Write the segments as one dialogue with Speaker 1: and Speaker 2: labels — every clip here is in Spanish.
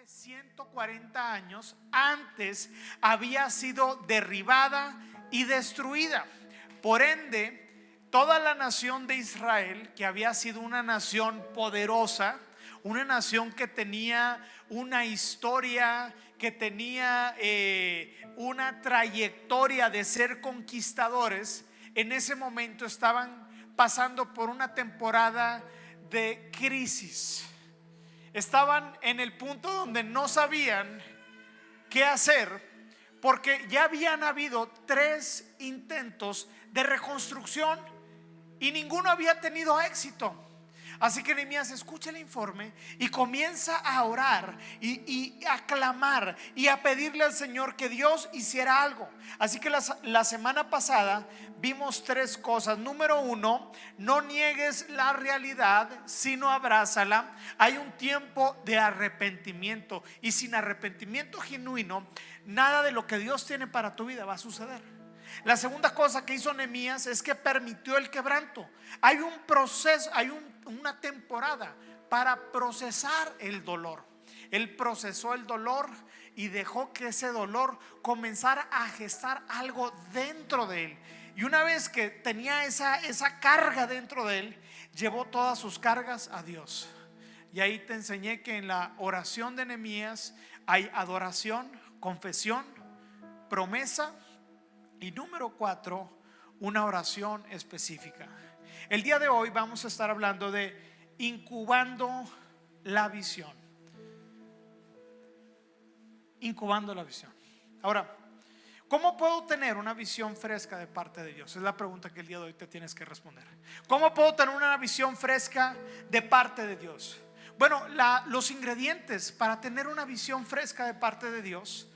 Speaker 1: 140 años antes había sido derribada y destruida. Por ende, toda la nación de Israel, que había sido una nación poderosa, una nación que tenía una historia, que tenía una trayectoria de ser conquistadores, en ese momento estaban pasando por una temporada de crisis. Estaban en el punto donde no sabían qué hacer, porque ya habían habido 3 intentos de reconstrucción y ninguno había tenido éxito. Así que Nehemías escucha el informe y comienza a orar y a clamar y a pedirle al Señor que Dios hiciera algo. Así que la semana pasada vimos 3 cosas. Número 1, no niegues la realidad, sino abrázala. Hay un tiempo de arrepentimiento, y sin arrepentimiento genuino, nada de lo que Dios tiene para tu vida va a suceder. La segunda cosa que hizo Nehemías es que permitió el quebranto. Hay un proceso, hay una temporada para procesar el dolor. Él procesó el dolor y dejó que ese dolor comenzara a gestar algo dentro de él. Y una vez que tenía esa carga dentro de él, llevó todas sus cargas a Dios. Y ahí te enseñé que en la oración de Nehemías hay adoración, confesión, promesa y número 4, una oración específica. El día de hoy vamos a estar hablando de incubando la visión. Incubando la visión. Ahora, ¿cómo puedo tener una visión fresca de parte de Dios? Es la pregunta que el día de hoy te tienes que responder. ¿Cómo puedo tener una visión fresca de parte de Dios? Bueno, los ingredientes para tener una visión fresca de parte de Dios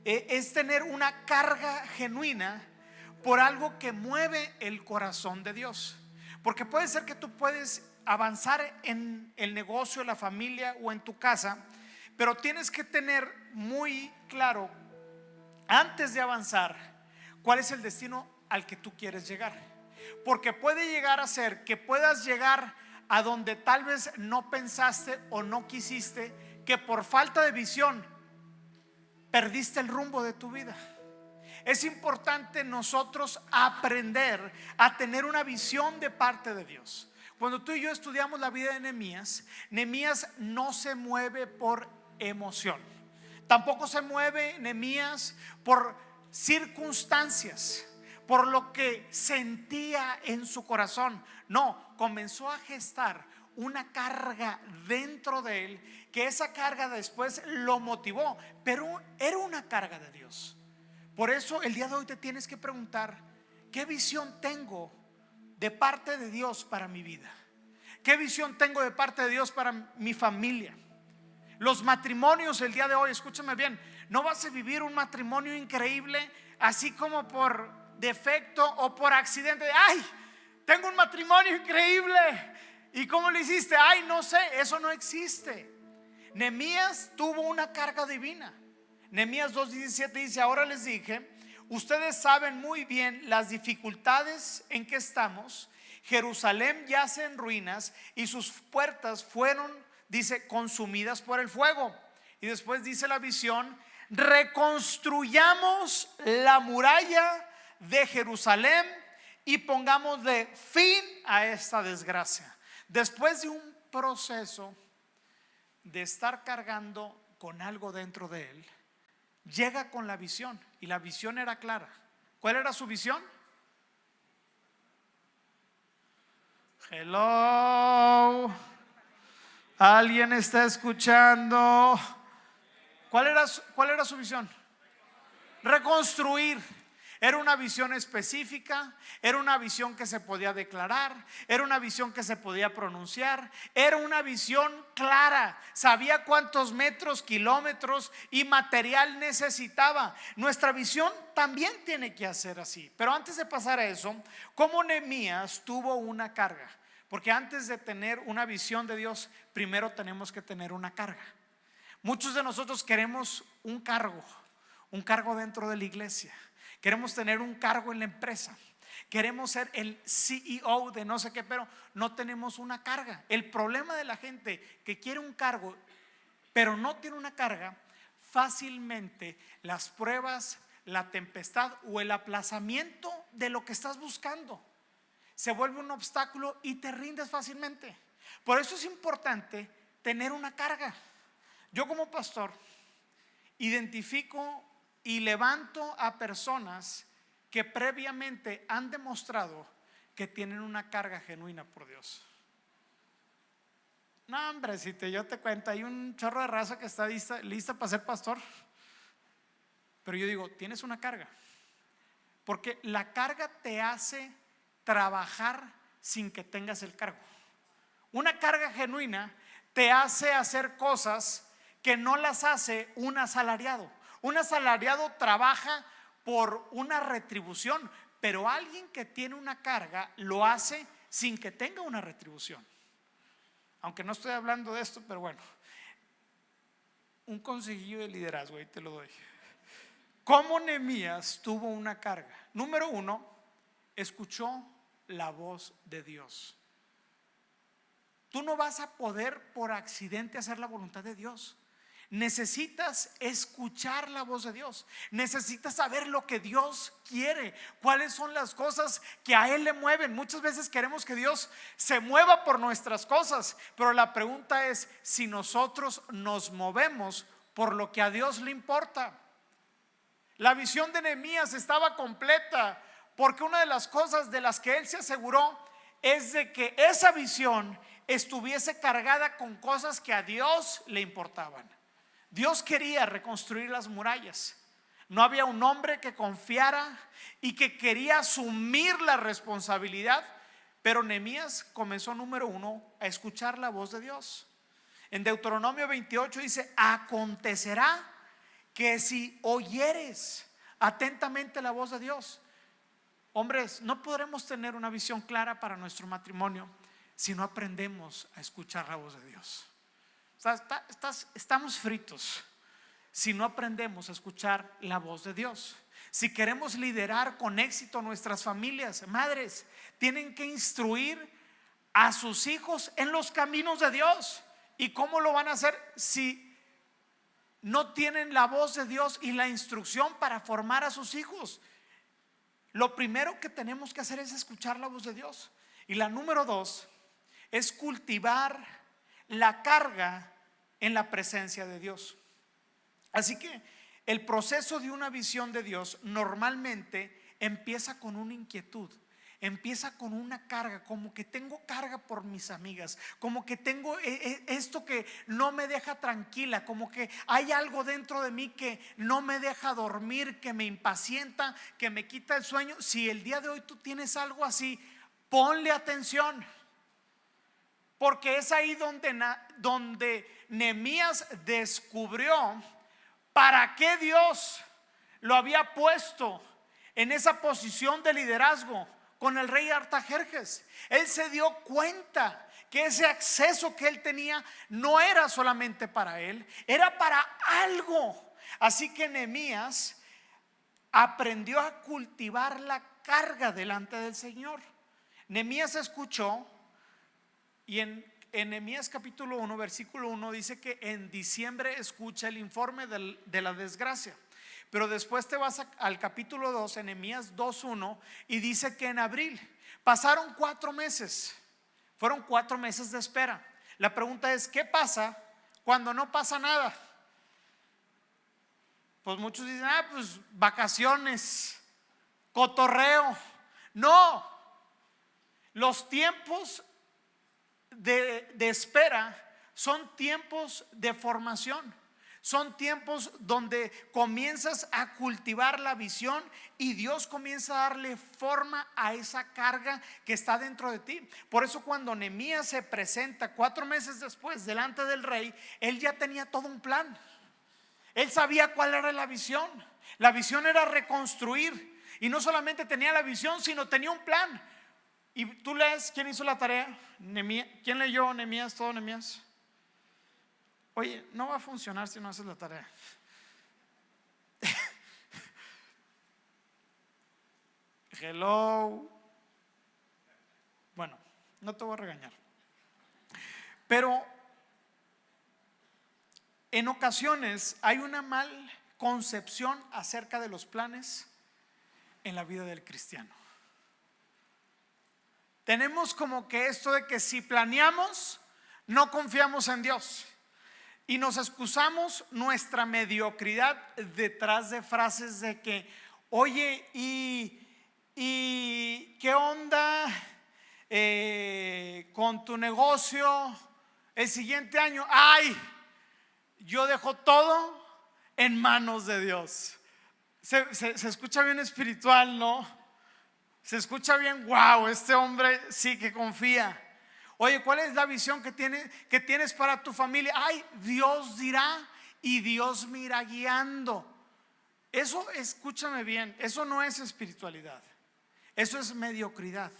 Speaker 1: es tener una carga genuina por algo que mueve el corazón de Dios. Porque puede ser que tú puedes avanzar en el negocio, en la familia o en tu casa, pero tienes que tener muy claro antes de avanzar cuál es el destino al que tú quieres llegar. Porque puede llegar a ser que puedas llegar a donde tal vez no pensaste o no quisiste, que por falta de visión perdiste el rumbo de tu vida. Es importante nosotros aprender a tener una visión de parte de Dios. Cuando tú y yo estudiamos la vida de Nehemías, Nehemías no se mueve por emoción. Tampoco se mueve Nehemías por circunstancias, por lo que sentía en su corazón. No, comenzó a gestar una carga dentro de él, que esa carga después lo motivó, pero era una carga de Dios. Por eso el día de hoy te tienes que preguntar: ¿qué visión tengo de parte de Dios para mi vida? ¿Qué visión tengo de parte de Dios para mi familia? Los matrimonios el día de hoy, escúchame bien, no vas a vivir un matrimonio increíble así como por defecto o por accidente. Ay, tengo un matrimonio increíble. ¿Y cómo lo hiciste? Ay, no sé, eso no existe. Nehemías tuvo una carga divina. Nehemías 2:17 dice: ahora les dije, ustedes saben muy bien las dificultades en que estamos. Jerusalén yace en ruinas y sus puertas fueron, dice, consumidas por el fuego. Y después dice la visión: reconstruyamos la muralla de Jerusalén y pongámosle fin a esta desgracia. Después de un proceso de estar cargando con algo dentro de él, llega con la visión, y la visión era clara. ¿Cuál era su visión? Hello, ¿alguien está escuchando? ¿Cuál era su visión? Reconstruir. Era una visión específica, era una visión que se podía declarar, era una visión que se podía pronunciar, era una visión clara. Sabía cuántos metros, kilómetros y material necesitaba. Nuestra visión también tiene que hacer así. Pero antes de pasar a eso, ¿cómo Nehemías tuvo una carga? Porque antes de tener una visión de Dios, primero tenemos que tener una carga. Muchos de nosotros queremos un cargo dentro de la iglesia. Queremos tener un cargo en la empresa. Queremos ser el CEO de no sé qué, pero no tenemos una carga. El problema de la gente que quiere un cargo pero no tiene una carga, fácilmente las pruebas, la tempestad o el aplazamiento de lo que estás buscando se vuelve un obstáculo y te rindes fácilmente. Por eso es importante tener una carga. Yo como pastor identifico y levanto a personas que previamente han demostrado que tienen una carga genuina por Dios. No, hombre, si yo te cuento, hay un chorro de raza que está lista para ser pastor. Pero yo digo, tienes una carga. Porque la carga te hace trabajar sin que tengas el cargo. Una carga genuina te hace hacer cosas que no las hace un asalariado. Un asalariado trabaja por una retribución, pero alguien que tiene una carga lo hace sin que tenga una retribución. Aunque no estoy hablando de esto, pero bueno, un consejillo de liderazgo, ahí te lo doy. ¿Cómo Nehemías tuvo una carga? Número 1, escuchó la voz de Dios. Tú no vas a poder por accidente hacer la voluntad de Dios. Necesitas escuchar la voz de Dios. Necesitas saber lo que Dios quiere, cuáles son las cosas que a Él le mueven. Muchas veces queremos que Dios se mueva por nuestras cosas, pero la pregunta es si nosotros nos movemos por lo que a Dios le importa. La visión de Nehemías estaba completa porque una de las cosas de las que él se aseguró es de que esa visión estuviese cargada con cosas que a Dios le importaban. Dios quería reconstruir las murallas. No había un hombre que confiara y que quería asumir la responsabilidad, pero Nehemías comenzó, número 1, a escuchar la voz de Dios. En Deuteronomio 28 dice: acontecerá que si oyeres atentamente la voz de Dios. Hombres, no podremos tener una visión clara para nuestro matrimonio si no aprendemos a escuchar la voz de Dios. Estamos fritos si no aprendemos a escuchar la voz de Dios. Si queremos liderar con éxito nuestras familias, madres, tienen que instruir a sus hijos en los caminos de Dios. ¿Y cómo lo van a hacer si no tienen la voz de Dios y la instrucción para formar a sus hijos? Lo primero que tenemos que hacer es escuchar la voz de Dios. Y la número 2 es cultivar la carga en la presencia de Dios. Así que el proceso de una visión de Dios normalmente empieza con una inquietud. Empieza con una carga, como que tengo carga por mis amigas, como que tengo esto que no me deja tranquila, como que hay algo dentro de mí que no me deja dormir, que me impacienta, que me quita el sueño. Si el día de hoy tú tienes algo así, ponle atención, porque es ahí donde Nehemías descubrió para qué Dios lo había puesto en esa posición de liderazgo con el rey Artajerjes. Él se dio cuenta que ese acceso que él tenía no era solamente para él, era para algo. Así que Nehemías aprendió a cultivar la carga delante del Señor. Nehemías escuchó, y en Nehemías capítulo 1 versículo 1 dice que en diciembre escucha el informe de la desgracia. Pero después te vas al capítulo 2, en Nehemías 2:1, y dice que en abril pasaron 4 meses. Fueron 4 meses de espera. La pregunta es: ¿qué pasa cuando no pasa nada? Pues muchos dicen: pues vacaciones, cotorreo. No, los tiempos de espera son tiempos de formación. Son tiempos donde comienzas a cultivar la visión y Dios comienza a darle forma a esa carga que está dentro de ti. Por eso cuando Nehemías se presenta 4 meses después delante del rey, él ya tenía todo un plan. Él sabía cuál era la visión. La visión era reconstruir, y no solamente tenía la visión, sino tenía un plan. Y tú lees, ¿quién hizo la tarea? Nehemías. ¿Quién leyó Nehemías? Todo Nehemías. Oye, no va a funcionar si no haces la tarea. Hello. Bueno, no te voy a regañar, pero en ocasiones hay una mal concepción acerca de los planes en la vida del cristiano. Tenemos como que esto de que si planeamos, no confiamos en Dios. Y nos excusamos nuestra mediocridad detrás de frases de que, oye, ¿y qué onda con tu negocio el siguiente año? Ay, yo dejo todo en manos de Dios. Se escucha bien espiritual, ¿no? Se escucha bien, wow, este hombre sí que confía. Oye, ¿cuál es la visión que tienes para tu familia? Ay, Dios dirá y Dios me irá guiando. Eso, escúchame bien, eso no es espiritualidad. Eso es mediocridad.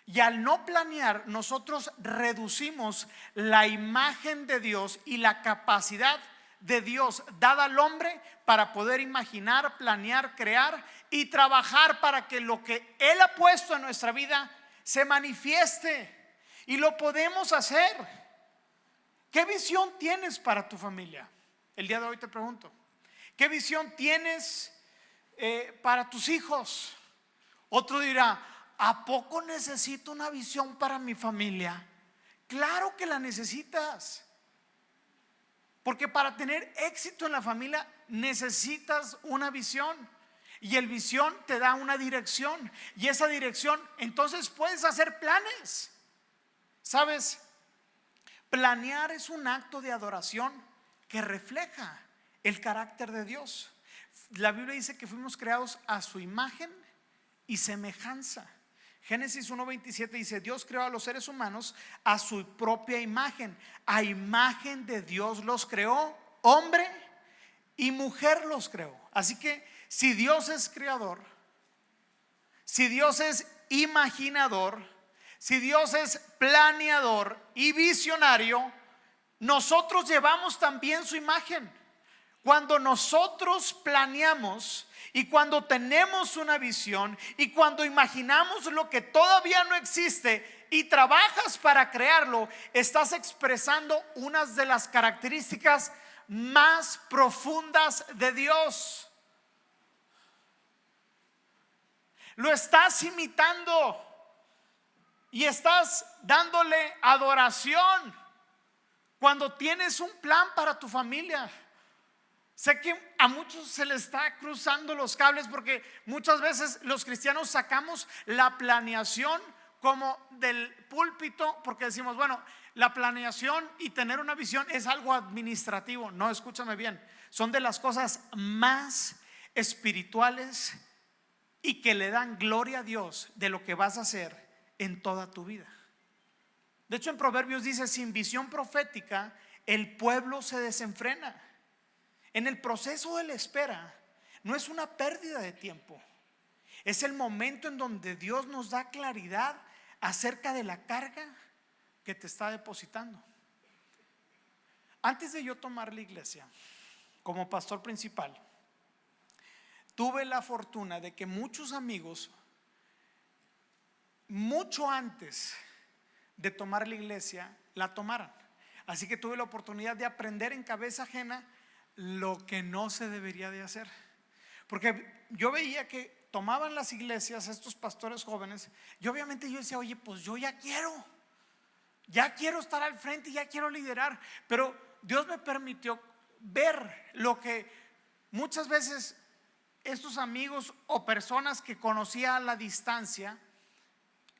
Speaker 1: Y al no planear, nosotros reducimos la imagen de Dios y la capacidad de Dios dada al hombre para poder imaginar, planear, crear y trabajar para que lo que Él ha puesto en nuestra vida se manifieste. Y lo podemos hacer. ¿Qué visión tienes para tu familia? El día de hoy te pregunto, ¿qué visión tienes para tus hijos? Otro dirá, ¿a poco necesito una visión para mi familia? Claro que la necesitas. Porque para tener éxito en la familia necesitas una visión. Y el visión te da una dirección. Y esa dirección, entonces puedes hacer planes. ¿Sabes? Planear es un acto de adoración que refleja el carácter de Dios. La Biblia dice que fuimos creados a su imagen y semejanza. Génesis 1:27 dice: Dios creó a los seres humanos a su propia imagen. A imagen de Dios los creó, hombre y mujer los creó. Así que si Dios es creador, si Dios es imaginador, si Dios es planeador y visionario, nosotros llevamos también su imagen. Cuando nosotros planeamos y cuando tenemos una visión y cuando imaginamos lo que todavía no existe y trabajas para crearlo, estás expresando unas de las características más profundas de Dios. Lo estás imitando y estás dándole adoración cuando tienes un plan para tu familia. Sé que a muchos se les está cruzando los cables porque muchas veces los cristianos sacamos la planeación como del púlpito porque decimos, bueno, la planeación y tener una visión es algo administrativo. No, escúchame bien, son de las cosas más espirituales y que le dan gloria a Dios de lo que vas a hacer en toda tu vida. De hecho, en Proverbios dice: sin visión profética el pueblo se desenfrena. En el proceso de la espera no es una pérdida de tiempo, es el momento en donde Dios nos da claridad acerca de la carga que te está depositando. Antes de yo tomar la iglesia como pastor principal, tuve la fortuna de que muchos amigos, mucho antes de tomar la iglesia, la tomaran. Así que tuve la oportunidad de aprender en cabeza ajena lo que no se debería de hacer. Porque yo veía que tomaban las iglesias estos pastores jóvenes y obviamente yo decía, oye, pues yo ya quiero estar al frente, ya quiero liderar. Pero Dios me permitió ver lo que muchas veces estos amigos o personas que conocía a la distancia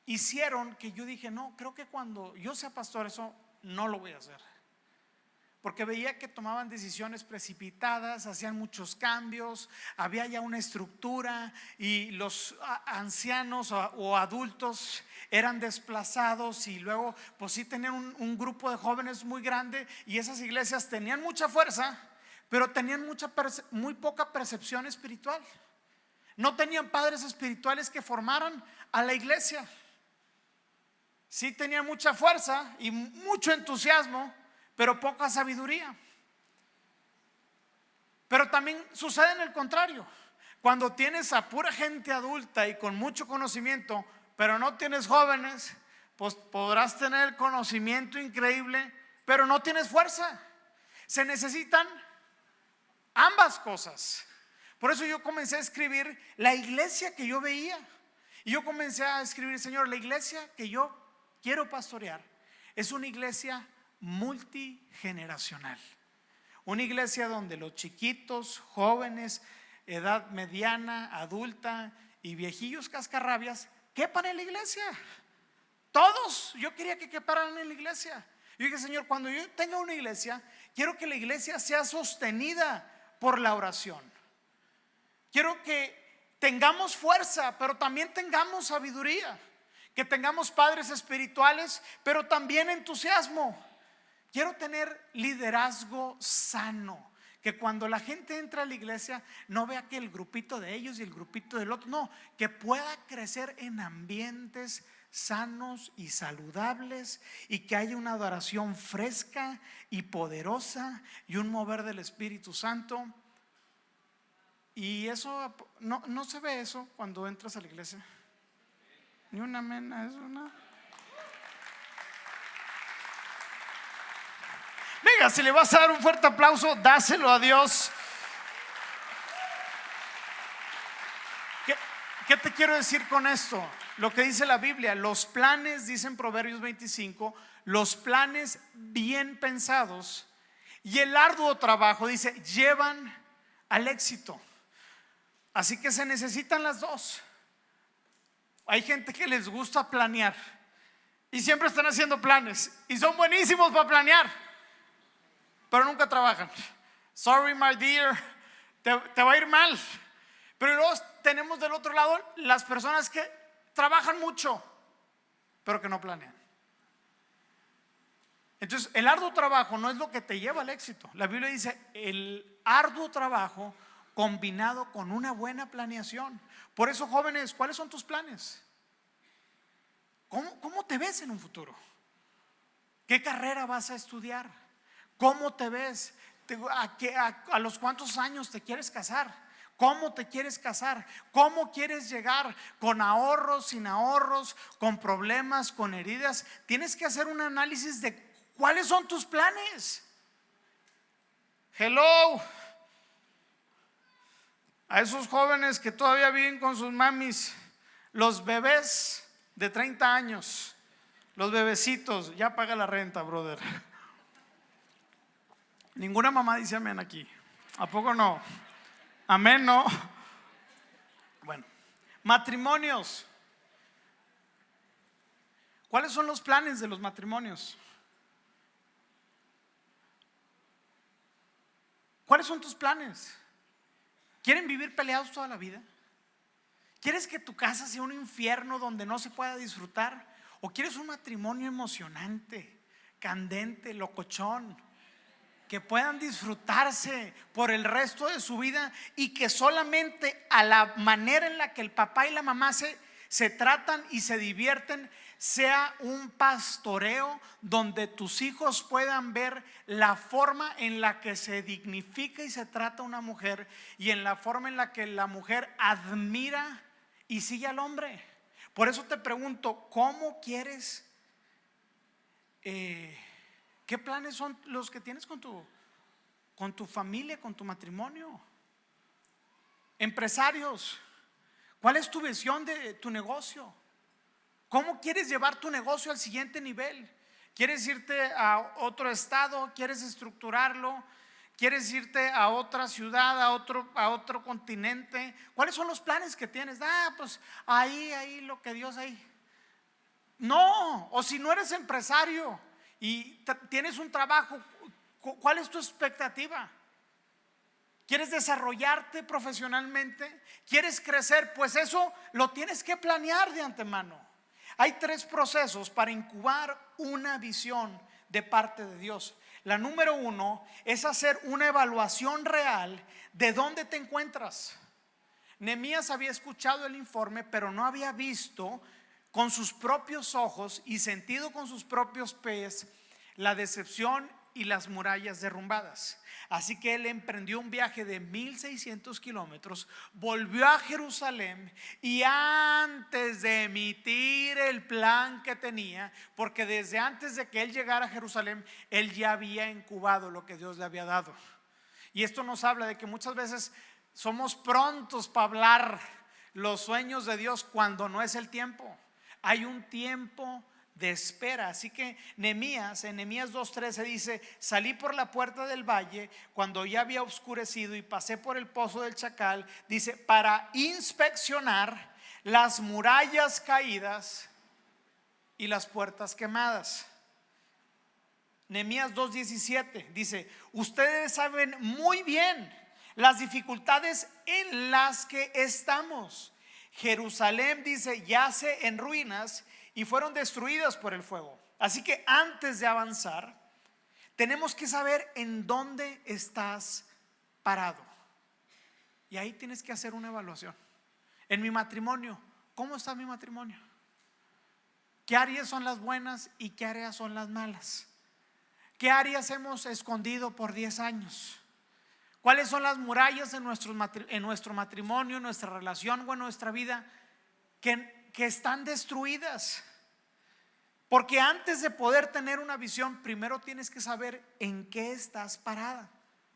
Speaker 1: hicieron, que yo dije, no, creo que cuando yo sea pastor eso no lo voy a hacer. Porque veía que tomaban decisiones precipitadas, hacían muchos cambios, había ya una estructura y los ancianos o adultos eran desplazados y luego pues sí tenían un grupo de jóvenes muy grande y esas iglesias tenían mucha fuerza, pero tenían muy poca percepción espiritual. No tenían padres espirituales que formaran a la iglesia. Sí tenían mucha fuerza y mucho entusiasmo, pero poca sabiduría. Pero también sucede en el contrario. Cuando tienes a pura gente adulta y con mucho conocimiento, pero no tienes jóvenes, pues podrás tener conocimiento increíble, pero no tienes fuerza. se necesitan ambas cosas. Por eso yo comencé a escribir la iglesia que yo veía. Y yo comencé a escribir, Señor, la iglesia que yo quiero pastorear es una iglesia multigeneracional. Una iglesia donde los chiquitos, jóvenes, edad mediana, adulta y viejillos cascarrabias quepan en la iglesia. Todos, yo quería que queparan en la iglesia. Yo dije, Señor, cuando yo tenga una iglesia, quiero que la iglesia sea sostenida por la oración. Quiero que tengamos fuerza, pero también tengamos sabiduría. Que tengamos padres espirituales, pero también entusiasmo. Quiero tener liderazgo sano. Que cuando la gente entra a la iglesia no vea que el grupito de ellos y el grupito del otro. No, que pueda crecer en ambientes sanos y saludables, y que haya una adoración fresca y poderosa y un mover del Espíritu Santo. Y eso no se ve eso cuando entras a la iglesia. Ni un amén a eso, no. Venga, si le vas a dar un fuerte aplauso, dáselo a Dios. ¿Qué te quiero decir con esto? Lo que dice la Biblia, los planes, dice en Proverbios 25, los planes bien pensados y el arduo trabajo, dice, llevan al éxito. Así que se necesitan las dos. Hay gente que les gusta planear y siempre están haciendo planes y son buenísimos para planear, pero nunca trabajan. Sorry, my dear, te va a ir mal. Pero luego tenemos del otro lado las personas que trabajan mucho, pero que no planean. Entonces, el arduo trabajo no es lo que te lleva al éxito. La Biblia dice, el arduo trabajo combinado con una buena planeación. Por eso, jóvenes, ¿cuáles son tus planes? ¿Cómo te ves en un futuro? ¿Qué carrera vas a estudiar? ¿Cómo te ves? ¿A los cuántos años te quieres casar? ¿Cómo te quieres casar? ¿Cómo quieres llegar? ¿Con ahorros, sin ahorros, con problemas, con heridas? Tienes que hacer un análisis de cuáles son tus planes. Hello. A esos jóvenes que todavía viven con sus mamis, los bebés de 30 años, los bebecitos, ya paga la renta, brother. Ninguna mamá dice amén aquí. ¿A poco no? Amén, no. Bueno, matrimonios. ¿Cuáles son los planes de los matrimonios? ¿Cuáles son tus planes? ¿Quieren vivir peleados toda la vida? ¿Quieres que tu casa sea un infierno donde no se pueda disfrutar? ¿O quieres un matrimonio emocionante, candente, locochón, que puedan disfrutarse por el resto de su vida y que solamente a la manera en la que el papá y la mamá se tratan y se divierten sea un pastoreo donde tus hijos puedan ver la forma en la que se dignifica y se trata una mujer y en la forma en la que la mujer admira y sigue al hombre? Por eso te pregunto, ¿cómo quieres? ¿Qué planes son los que tienes con tu familia, con tu matrimonio? Empresarios, ¿cuál es tu visión de tu negocio? ¿Cómo quieres llevar tu negocio al siguiente nivel? ¿Quieres irte a otro estado? ¿Quieres estructurarlo? ¿Quieres irte a otra ciudad, a otro continente? ¿Cuáles son los planes que tienes? Pues ahí lo que Dios ahí. No, o si no eres empresario y tienes un trabajo, ¿cuál es tu expectativa? ¿Quieres desarrollarte profesionalmente? ¿Quieres crecer? Pues eso lo tienes que planear de antemano. Hay 3 procesos para incubar una visión de parte de Dios. La número 1 es hacer una evaluación real de dónde te encuentras. Nehemías había escuchado el informe, pero no había visto con sus propios ojos y sentido con sus propios pies la decepción y las murallas derrumbadas. Así que él emprendió un viaje de 1600 kilómetros, volvió a Jerusalén y antes de emitir el plan que tenía, porque desde antes de que él llegara a Jerusalén, él ya había incubado lo que Dios le había dado. Y esto nos habla de que muchas veces somos prontos para hablar los sueños de Dios cuando no es el tiempo. Hay un tiempo de espera. Así que en Nehemías 2:13 dice: salí por la puerta del valle cuando ya había oscurecido y pasé por el pozo del chacal, dice, para inspeccionar las murallas caídas y las puertas quemadas. Nehemías 2:17 dice: ustedes saben muy bien las dificultades en las que estamos. Jerusalén, dice, yace en ruinas y fueron destruidas por el fuego. Así que antes de avanzar, tenemos que saber en dónde estás parado. Y ahí tienes que hacer una evaluación. En mi matrimonio, ¿cómo está mi matrimonio? ¿Qué áreas son las buenas y qué áreas son las malas? ¿Qué áreas hemos escondido por 10 años? ¿Cuáles son las murallas en nuestro matrimonio, en nuestra relación o en nuestra vida que están destruidas? Porque antes de poder tener una visión, primero tienes que saber en qué estás parada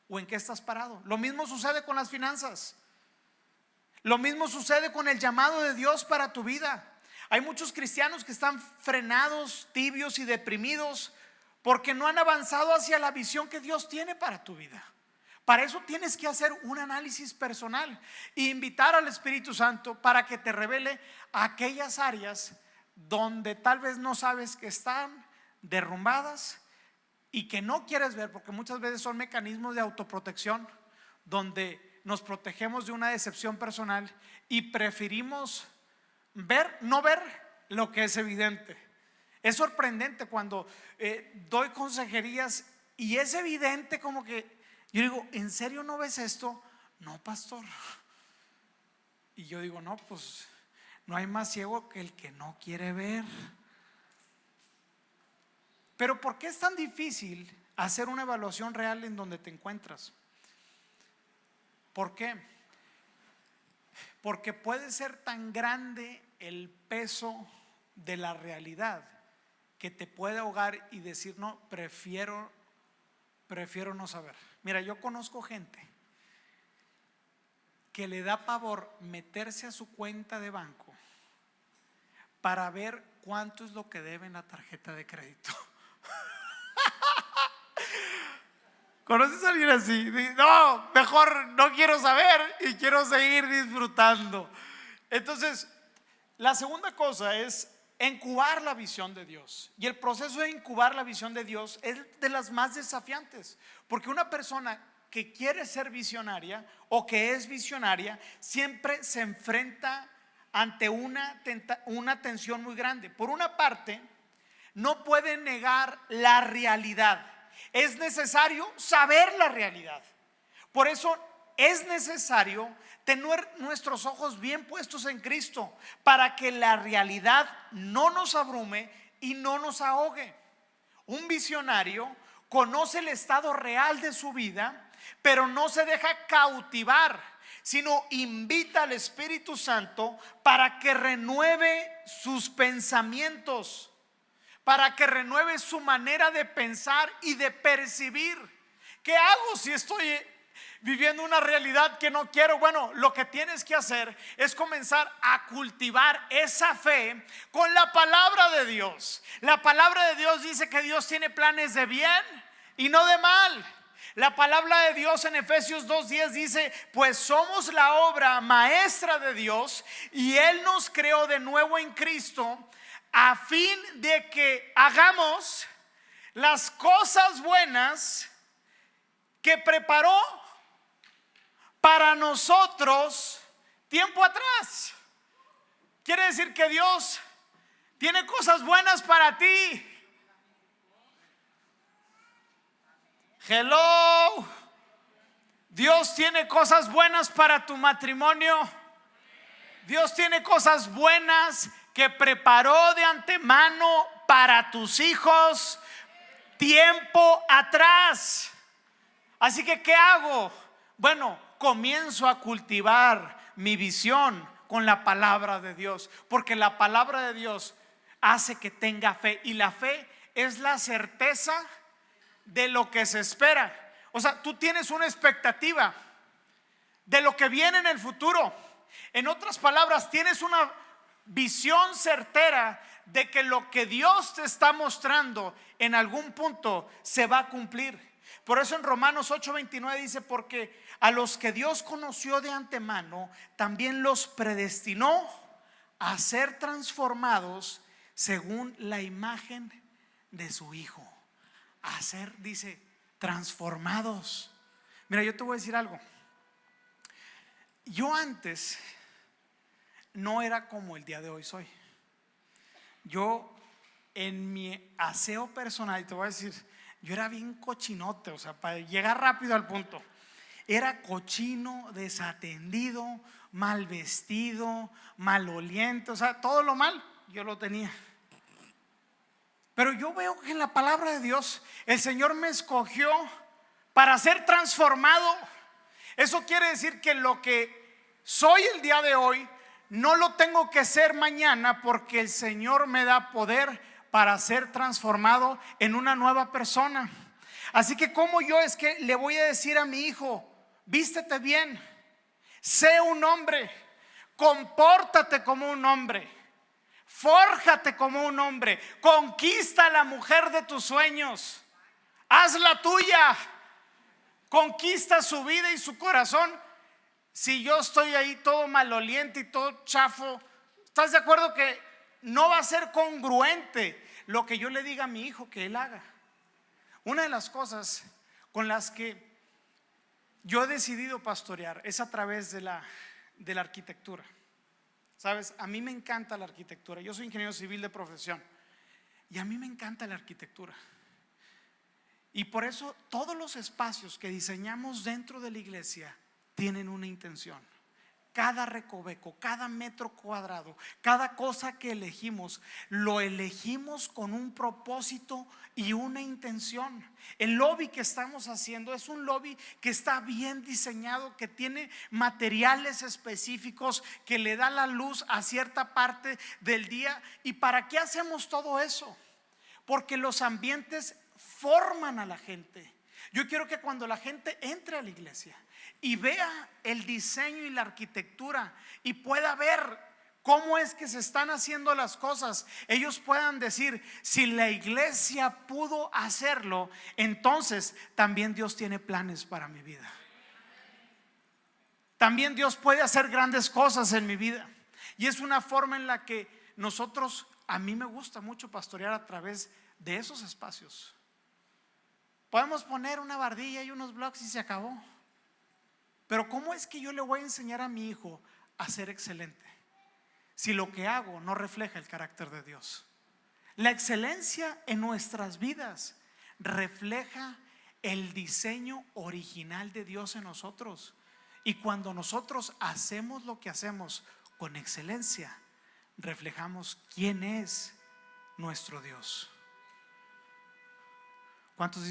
Speaker 1: o en qué estás parado. Lo mismo sucede con las finanzas. Lo mismo sucede con el llamado de Dios para tu vida. Hay muchos cristianos que están frenados, tibios y deprimidos porque no han avanzado hacia la visión que Dios tiene para tu vida. Para eso tienes que hacer un análisis personal e invitar al Espíritu Santo para que te revele aquellas áreas donde tal vez no sabes que están derrumbadas y que no quieres ver, porque muchas veces son mecanismos de autoprotección donde nos protegemos de una decepción personal y preferimos no ver lo que es evidente. Es sorprendente cuando doy consejerías y es evidente, como que yo digo: ¿en serio no ves esto? No, pastor. Y yo digo: no, pues no hay más ciego que el que no quiere ver. Pero ¿por qué es tan difícil hacer una evaluación real en donde te encuentras? ¿Por qué? Porque puede ser tan grande el peso de la realidad que te puede ahogar y decir: no, prefiero no saber. Mira, yo conozco gente que le da pavor meterse a su cuenta de banco para ver cuánto es lo que debe en la tarjeta de crédito. ¿Conoces a alguien así? No, mejor no quiero saber y quiero seguir disfrutando. Entonces, la segunda cosa es incubar la visión de Dios. Y el proceso de incubar la visión de Dios es de las más desafiantes, porque una persona que quiere ser visionaria o que es visionaria siempre se enfrenta ante una tensión muy grande. Por una parte, no puede negar la realidad. Es necesario saber la realidad. Por eso es necesario tener nuestros ojos bien puestos en Cristo, para que la realidad no nos abrume y no nos ahogue. Un visionario conoce el estado real de su vida, pero no se deja cautivar, sino invita al Espíritu Santo para que renueve sus pensamientos, para que renueve su manera de pensar y de percibir. ¿Qué hago si estoy viviendo una realidad que no quiero? Bueno, lo que tienes que hacer es comenzar a cultivar esa fe con la palabra de Dios. La palabra de Dios dice que Dios tiene planes de bien y no de mal. La palabra de Dios en Efesios 2:10 dice: pues somos la obra maestra de Dios y Él nos creó de nuevo en Cristo a fin de que hagamos las cosas buenas que preparó para nosotros tiempo atrás. Quiere decir que Dios tiene cosas buenas para ti. Hello. Dios tiene cosas buenas para tu matrimonio. Dios tiene cosas buenas que preparó de antemano para tus hijos. tiempo atrás. Así que, ¿qué hago? Bueno, comienzo a cultivar mi visión con la palabra de Dios, porque la palabra de Dios hace que tenga fe, y la fe es la certeza de lo que se espera. O sea, tú tienes una expectativa de lo que viene en el futuro. En otras palabras, tienes una visión certera de que lo que Dios te está mostrando en algún punto se va a cumplir. Por eso en Romanos 8:29 dice: porque a los que Dios conoció de antemano, también los predestinó a ser transformados según la imagen de su Hijo. A ser, dice, transformados. Mira, yo te voy a decir algo. Yo antes no era como el día de hoy soy. Yo, en mi aseo personal, y te voy a decir, yo era bien cochinote, o sea, para llegar rápido al punto, era cochino, desatendido, mal vestido, maloliente, o sea, todo lo mal yo lo tenía. Pero yo veo que en la palabra de Dios el Señor me escogió para ser transformado. Eso quiere decir que lo que soy el día de hoy no lo tengo que ser mañana, porque el Señor me da poder para ser transformado en una nueva persona. Así que, ¿cómo yo es que le voy a decir a mi hijo: vístete bien, sé un hombre, compórtate como un hombre, fórjate como un hombre, conquista a la mujer de tus sueños, hazla tuya, conquista su vida y su corazón? Si yo estoy ahí todo maloliente y todo chafo, ¿estás de acuerdo que no va a ser congruente lo que yo le diga a mi hijo que él haga? Una de las cosas con las que yo he decidido pastorear es a través de la arquitectura. Sabes, a mí me encanta la arquitectura. Yo soy ingeniero civil de profesión y a mí me encanta la arquitectura. Y por eso todos los espacios que diseñamos dentro de la iglesia tienen una intención. Cada recoveco, cada metro cuadrado, cada cosa que elegimos, lo elegimos con un propósito y una intención. El lobby que estamos haciendo es un lobby que está bien diseñado, que tiene materiales específicos, que le da la luz a cierta parte del día. ¿Y para qué hacemos todo eso? Porque los ambientes forman a la gente. Yo quiero que cuando la gente entre a la iglesia y vea el diseño y la arquitectura y pueda ver cómo es que se están haciendo las cosas, ellos puedan decir: si la iglesia pudo hacerlo, entonces también Dios tiene planes para mi vida. También Dios puede hacer grandes cosas en mi vida. Y es una forma en la que nosotros, a mí me gusta mucho pastorear a través de esos espacios. Podemos poner una bardilla y unos blocks y se acabó. Pero ¿cómo es que yo le voy a enseñar a mi hijo a ser excelente si lo que hago no refleja el carácter de Dios? La excelencia en nuestras vidas refleja el diseño original de Dios en nosotros. Y cuando nosotros hacemos lo que hacemos con excelencia, reflejamos quién es nuestro Dios. ¿Cuántos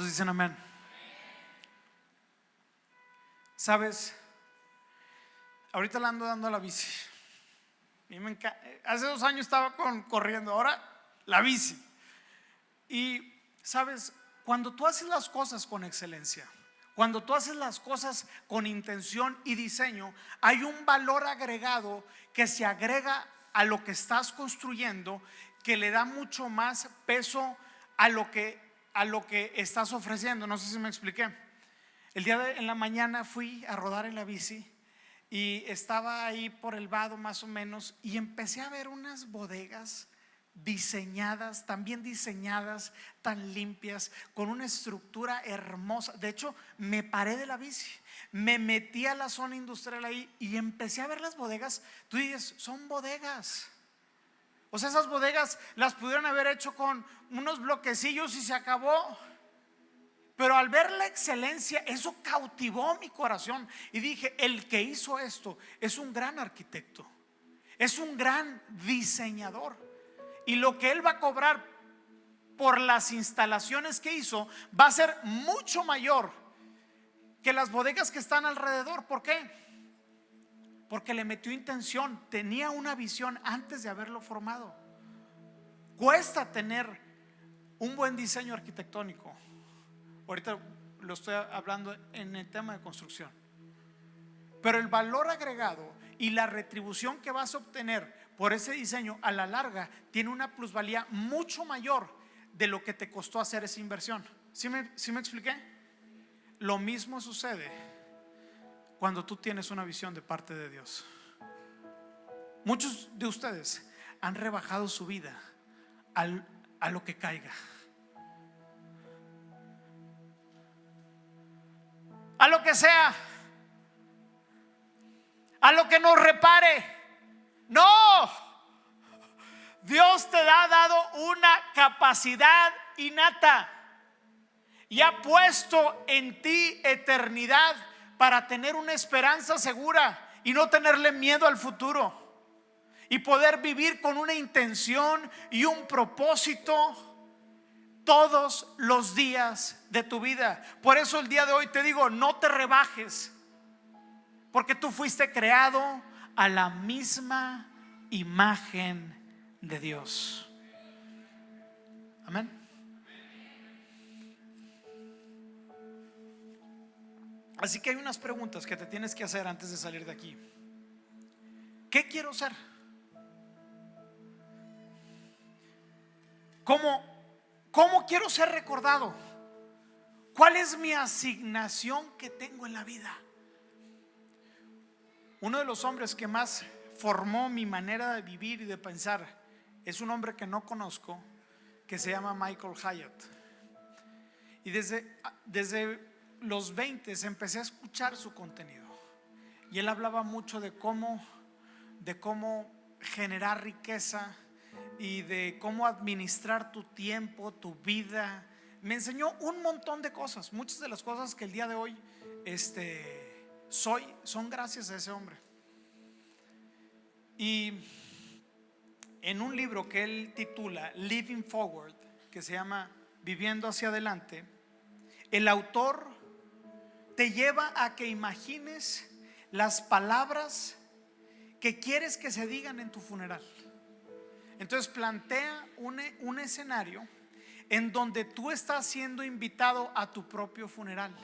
Speaker 1: dicen amén? Sabes, ahorita le ando dando a la bici. Hace 2 años estaba corriendo, ahora la bici. Y sabes, cuando tú haces las cosas con excelencia, cuando tú haces las cosas con intención y diseño, hay un valor agregado que se agrega a lo que estás construyendo, que le da mucho más peso a lo que estás ofreciendo. No sé si me expliqué. En la mañana fui a rodar en la bici y estaba ahí por el vado más o menos, y empecé a ver unas bodegas diseñadas, tan bien diseñadas, tan limpias, con una estructura hermosa. De hecho, me paré de la bici, me metí a la zona industrial ahí y empecé a ver las bodegas. Tú dices, son bodegas. O sea, esas bodegas las pudieron haber hecho con unos bloquecillos y se acabó. Pero al ver la excelencia, eso cautivó mi corazón y dije: el que hizo esto es un gran arquitecto, es un gran diseñador, y lo que él va a cobrar por las instalaciones que hizo, va a ser mucho mayor que las bodegas que están alrededor. ¿Por qué? Porque le metió intención, tenía una visión antes de haberlo formado. Cuesta tener un buen diseño arquitectónico. Ahorita lo estoy hablando en el tema de construcción. Pero el valor agregado y la retribución que vas a obtener por ese diseño a la larga tiene una plusvalía mucho mayor de lo que te costó hacer esa inversión. ¿Sí me expliqué? Lo mismo sucede cuando tú tienes una visión de parte de Dios. Muchos de ustedes han rebajado su vida a lo que caiga, a lo que sea, a lo que nos repare. No, Dios te ha dado una capacidad innata y ha puesto en ti eternidad para tener una esperanza segura y no tenerle miedo al futuro, y poder vivir con una intención y un propósito todos los días de tu vida. Por eso el día de hoy te digo, no te rebajes, porque tú fuiste creado a la misma imagen de Dios. Amén. Así que hay unas preguntas que te tienes que hacer antes de salir de aquí. ¿Qué quiero ser? ¿Cómo quiero ser recordado? ¿Cuál es mi asignación que tengo en la vida? Uno de los hombres que más formó mi manera de vivir y de pensar es un hombre que no conozco, que se llama Michael Hyatt. Y desde los 20 empecé a escuchar su contenido, y él hablaba mucho de cómo generar riqueza y de cómo administrar tu tiempo, tu vida. Me enseñó un montón de cosas. Muchas de las cosas que el día de hoy soy son gracias a ese hombre. Y en un libro que él titula Living Forward, que se llama Viviendo hacia adelante, el autor te lleva a que imagines las palabras que quieres que se digan en tu funeral. Entonces plantea un escenario en donde tú estás siendo invitado a tu propio funeral,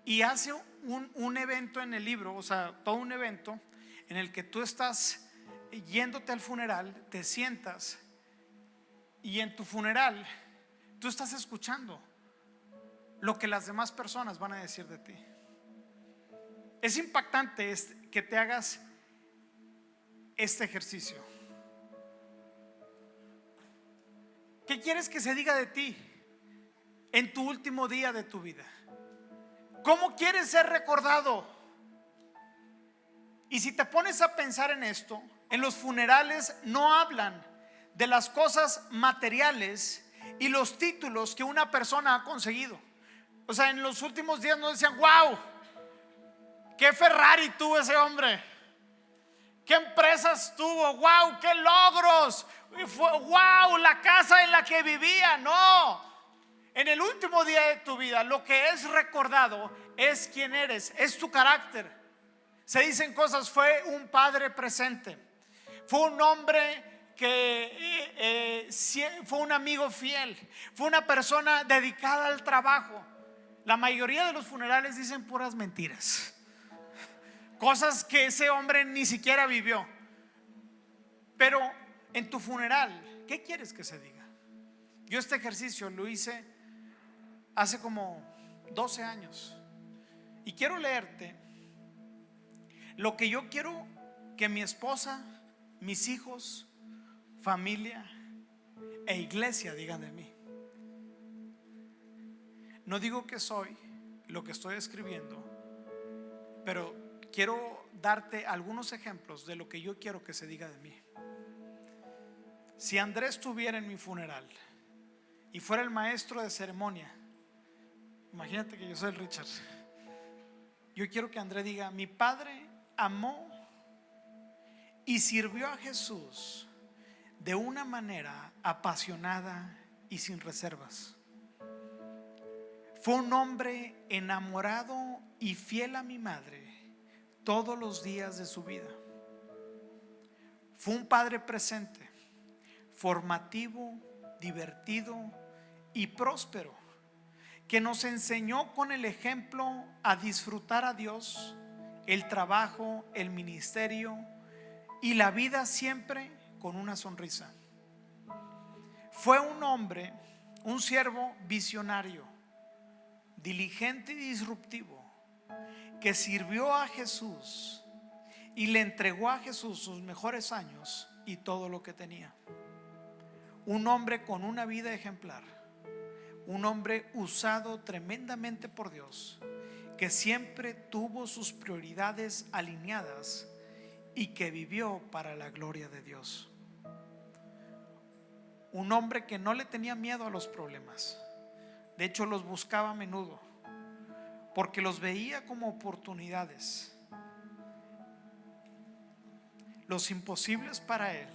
Speaker 1: y hace un evento en el libro, o sea, todo un evento en el que tú estás yéndote al funeral, te sientas, y en tu funeral tú estás escuchando lo que las demás personas van a decir de ti. Es impactante que te hagas este ejercicio. ¿Qué quieres que se diga de ti en tu último día de tu vida? ¿Cómo quieres ser recordado? Y si te pones a pensar en esto, en los funerales no hablan de las cosas materiales y los títulos que una persona ha conseguido. O sea, en los últimos días no decían: wow, qué Ferrari tuvo ese hombre, qué empresas tuvo, wow, qué logros, wow, la casa en la que vivía. No, en el último día de tu vida lo que es recordado es quién eres, es tu carácter. Se dicen cosas: fue un padre presente, fue un hombre que fue un amigo fiel, fue una persona dedicada al trabajo. La mayoría de los funerales dicen puras mentiras, cosas que ese hombre ni siquiera vivió. Pero en tu funeral, ¿qué quieres que se diga? Yo este ejercicio lo hice hace como 12 años, y quiero leerte lo que yo quiero que mi esposa, mis hijos, familia e iglesia digan de mí. No digo que soy lo que estoy escribiendo, pero quiero darte algunos ejemplos de lo que yo quiero que se diga de mí. Si Andrés estuviera en mi funeral y fuera el maestro de ceremonia, imagínate que yo soy el Richard. Yo quiero que Andrés diga: mi padre amó y sirvió a Jesús de una manera apasionada y sin reservas. Fue un hombre enamorado y fiel a mi madre todos los días de su vida. Fue un padre presente, formativo, divertido y próspero, que nos enseñó con el ejemplo a disfrutar a Dios, el trabajo, el ministerio y la vida siempre con una sonrisa. Fue un hombre, un siervo visionario, diligente y disruptivo, que sirvió a Jesús y le entregó a Jesús sus mejores años y todo lo que tenía. Un hombre con una vida ejemplar, un hombre usado tremendamente por Dios, que siempre tuvo sus prioridades alineadas y que vivió para la gloria de Dios. Un hombre que no le tenía miedo a los problemas. De hecho, los buscaba a menudo porque los veía como oportunidades. Los imposibles para él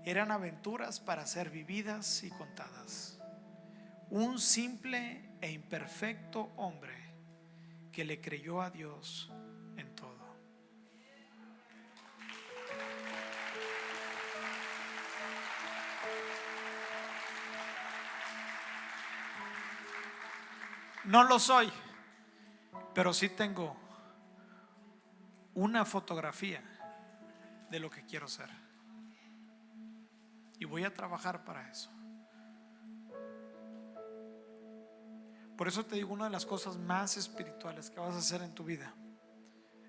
Speaker 1: eran aventuras para ser vividas y contadas. Un simple e imperfecto hombre que le creyó a Dios en todo. No lo soy, pero sí tengo una fotografía de lo que quiero ser. Y voy a trabajar para eso. Por eso te digo, una de las cosas más espirituales que vas a hacer en tu vida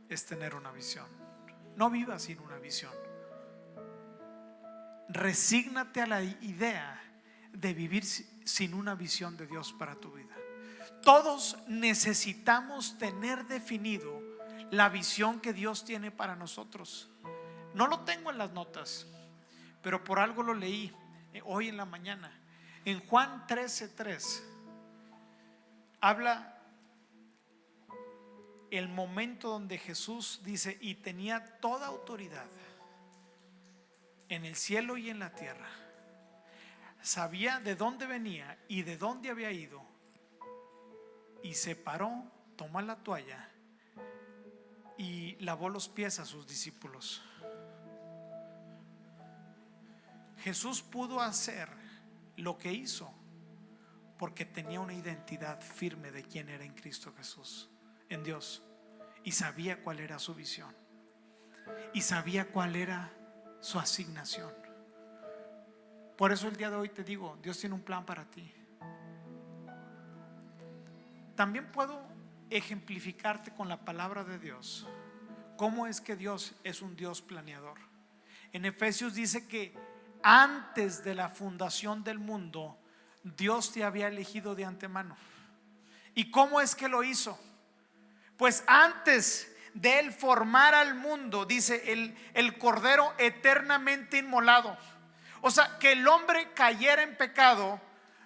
Speaker 1: es tener una visión. No vivas sin una visión. Resígnate a la idea de vivir sin una visión de Dios para tu vida. Todos necesitamos tener definido la visión que Dios tiene para nosotros. No lo tengo en las notas, pero por algo lo leí hoy en la mañana. En Juan 13:3 habla el momento donde Jesús dice: y tenía toda autoridad en el cielo y en la tierra. Sabía de dónde venía y de dónde había ido, y se paró, tomó la toalla y lavó los pies a sus discípulos. Jesús pudo hacer lo que hizo porque tenía una identidad firme de quién era en Cristo Jesús, en Dios, y sabía cuál era su visión y sabía cuál era su asignación. Por eso el día de hoy te digo, Dios tiene un plan para ti. También puedo ejemplificarte con la palabra de Dios cómo es que Dios es un Dios planeador. En Efesios dice que antes de la fundación del mundo, Dios te había elegido de antemano. ¿Y cómo es que lo hizo? Pues antes de Él formar al mundo, dice el Cordero eternamente inmolado. O sea, que el hombre cayera en pecado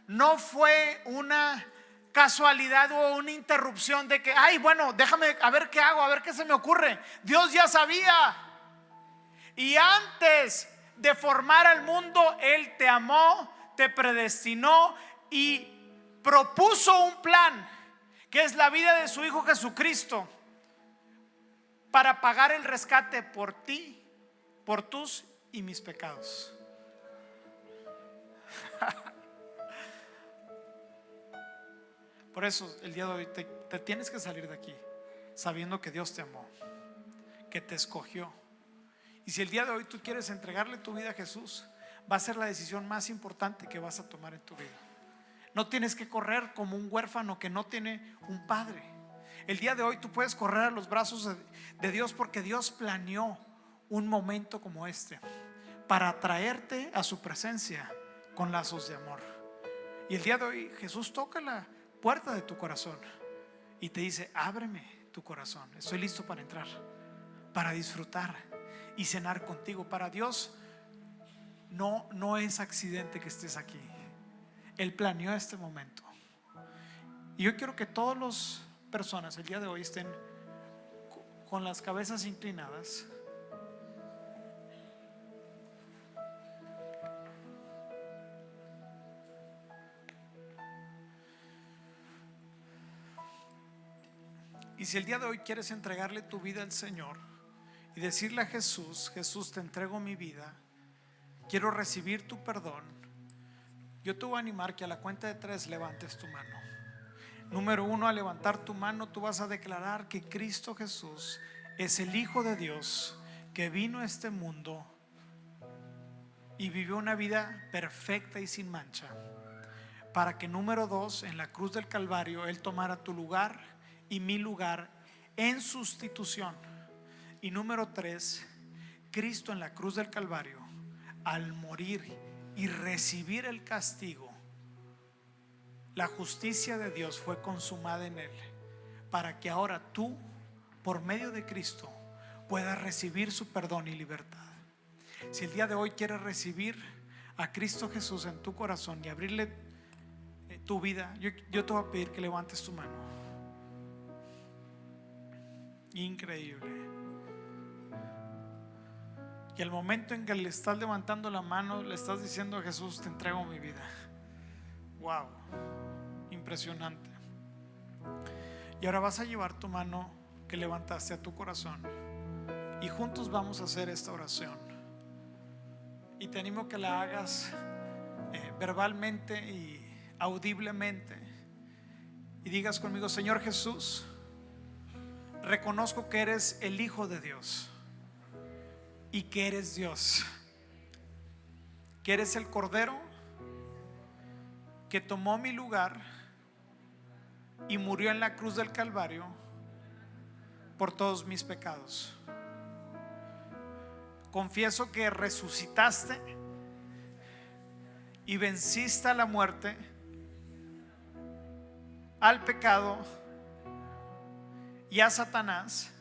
Speaker 1: no fue una casualidad o una interrupción de que, ay, bueno, déjame a ver qué hago, a ver qué se me ocurre. Dios ya sabía. Y antes de formar al mundo, Él te amó, te predestinó y propuso un plan, que es la vida de su Hijo Jesucristo, para pagar el rescate por ti, por tus y mis pecados. Por eso el día de hoy te tienes que salir de aquí sabiendo que Dios te amó, que te escogió. Y si el día de hoy tú quieres entregarle tu vida a Jesús, va a ser la decisión más importante que vas a tomar en tu vida. No tienes que correr como un huérfano que no tiene un padre. El día de hoy tú puedes correr a los brazos de Dios, porque Dios planeó un momento como este para atraerte a su presencia con lazos de amor. Y el día de hoy Jesús toca la puerta de tu corazón y te dice: ábreme tu corazón, estoy listo para entrar, para disfrutar y cenar contigo. Para Dios no es accidente que estés aquí. Él planeó este momento. Y yo quiero que todas las personas el día de hoy estén con las cabezas inclinadas. Y si el día de hoy quieres entregarle tu vida al Señor y decirle a Jesús: Jesús, te entrego mi vida, quiero recibir tu perdón, yo te voy a animar que a la cuenta de 3 levantes tu mano. Número 1, al levantar tu mano, tú vas a declarar que Cristo Jesús es el Hijo de Dios que vino a este mundo y vivió una vida perfecta y sin mancha, para que, número 2, en la cruz del Calvario Él tomara tu lugar y mi lugar en sustitución. Y número 3, Cristo en la cruz del Calvario, al morir y recibir el castigo, la justicia de Dios fue consumada en Él, para que ahora tú, por medio de Cristo, puedas recibir su perdón y libertad. Si el día de hoy quieres recibir a Cristo Jesús en tu corazón y abrirle tu vida, yo te voy a pedir que levantes tu mano. Increíble. Y al momento en que le estás levantando la mano, le estás diciendo a Jesús: te entrego mi vida. Wow, impresionante. Y ahora vas a llevar tu mano que levantaste a tu corazón y juntos vamos a hacer esta oración. Y te animo que la hagas verbalmente y audiblemente, y digas conmigo: Señor Jesús, reconozco que eres el Hijo de Dios y que eres Dios, que eres el Cordero que tomó mi lugar y murió en la cruz del Calvario por todos mis pecados. Confieso que resucitaste y venciste a la muerte, al pecado y a Satanás,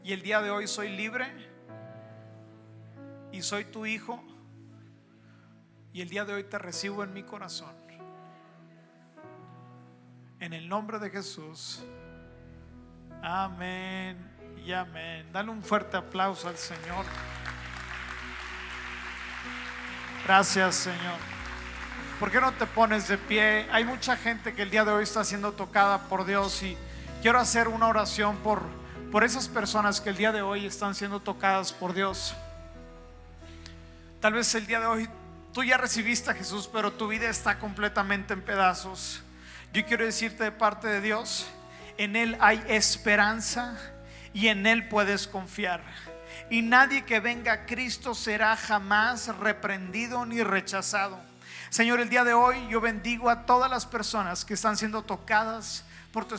Speaker 1: y el día de hoy soy libre y soy tu hijo, y el día de hoy te recibo en mi corazón. En el nombre de Jesús, amén y amén. Dale un fuerte aplauso al Señor. Gracias, Señor. ¿Por qué no te pones de pie? Hay mucha gente que el día de hoy está siendo tocada por Dios, y quiero hacer una oración por esas personas que el día de hoy están siendo tocadas por Dios. Tal vez el día de hoy tú ya recibiste a Jesús, pero tu vida está completamente en pedazos. Yo quiero decirte de parte de Dios: en Él hay esperanza y en Él puedes confiar. Y nadie que venga a Cristo será jamás reprendido ni rechazado. Señor, el día de hoy yo bendigo a todas las personas que están siendo tocadas por tu